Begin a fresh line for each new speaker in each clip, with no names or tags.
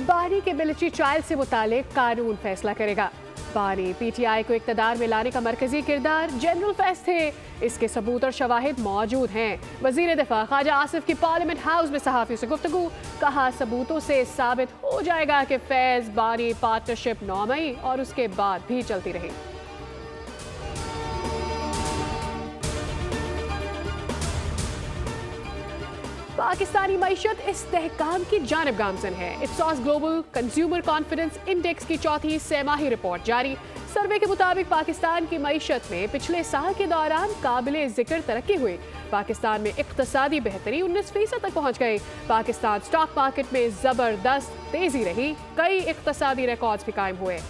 बानी के military trial से मुतालिक कानून फैसला करेगा। बानी पीटीआई को इक़्तिदार में लाने का मरकजी किरदार जनरल फैज़ थे। इसके सबूत और शवाहिद मौजूद हैं। वज़ीर दिफा ख्वाजा आसिफ की पार्लियामेंट हाउस में सहाफ़ियों से गुफ्तगू, कहा सबूतों से साबित हो जाएगा कि फैज़ बानी पार्टनरशिप 9 मई और उसके बाद भी चलती रही। पाकिस्तानी मईशत इस्तेहकाम की जानिब गामज़न है। इप्सॉस ग्लोबल कंज्यूमर कॉन्फिडेंस इंडेक्स की चौथी सैमाही रिपोर्ट जारी। सर्वे के मुताबिक पाकिस्तान की मईशत में पिछले साल के दौरान काबिले जिक्र तरक्की हुई। पाकिस्तान में इक्तसादी बेहतरी 19% तक पहुंच गई। पाकिस्तान स्टॉक मार्केट में जबरदस्त तेजी रही। कई इक्तसादी रिकॉर्ड्स भी कायम हुए।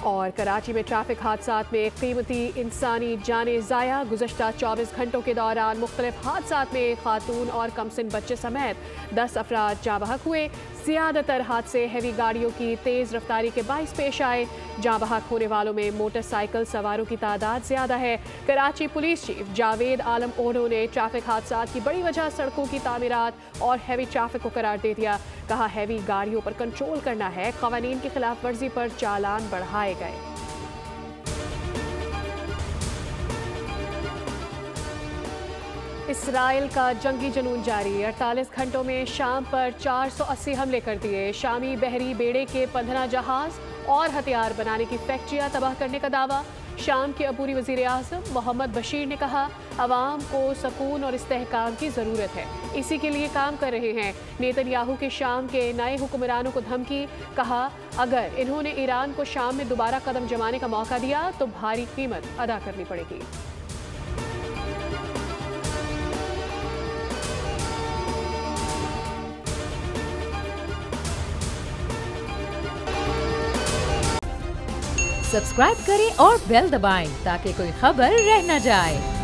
और कराची में ट्रैफिक हादसात में कीमती इंसानी जानें ज़ाया। गुज़श्ता 24 घंटों के दौरान मुख्तलिफ हादसात में खातून और कमसिन बच्चे समेत 10 अफराद जाँ बहक हुए। ज़्यादातर हादसे हैवी गाड़ियों की तेज़ रफ्तारी के बाइस पेश आए। जाँ बहक होने वालों में मोटरसाइकिल सवारों की तादाद ज़्यादा है। कराची पुलिस चीफ जावेद आलम ओनो ने ट्रैफिक हादसात की बड़ी वजह सड़कों की तामीरात और हैवी ट्रैफिक को करार दे दिया। कहा हैवी गाड़ियों पर कंट्रोल करना है। क़वानीन की खिलाफ वर्जी पर चालान बढ़ाए गए। इसराइल का जंगी जुनून जारी। 48 घंटों में शाम पर 480 हमले कर दिए। शामी बहरी बेड़े के 15 जहाज और हथियार बनाने की फैक्ट्रियां तबाह करने का दावा। शाम के अबूरी वज़ीर आज़म मोहम्मद बशीर ने कहा, अवाम को सकून और इस्तेहकाम की ज़रूरत है, इसी के लिए काम कर रहे हैं। नेतन्याहू के शाम के नए हुक्मरानों को धमकी। कहा, अगर इन्होंने ईरान को शाम में दोबारा कदम जमाने का मौका दिया तो भारी कीमत अदा करनी पड़ेगी।
सब्सक्राइब करें और बेल दबाएं ताकि कोई खबर रह न जाए।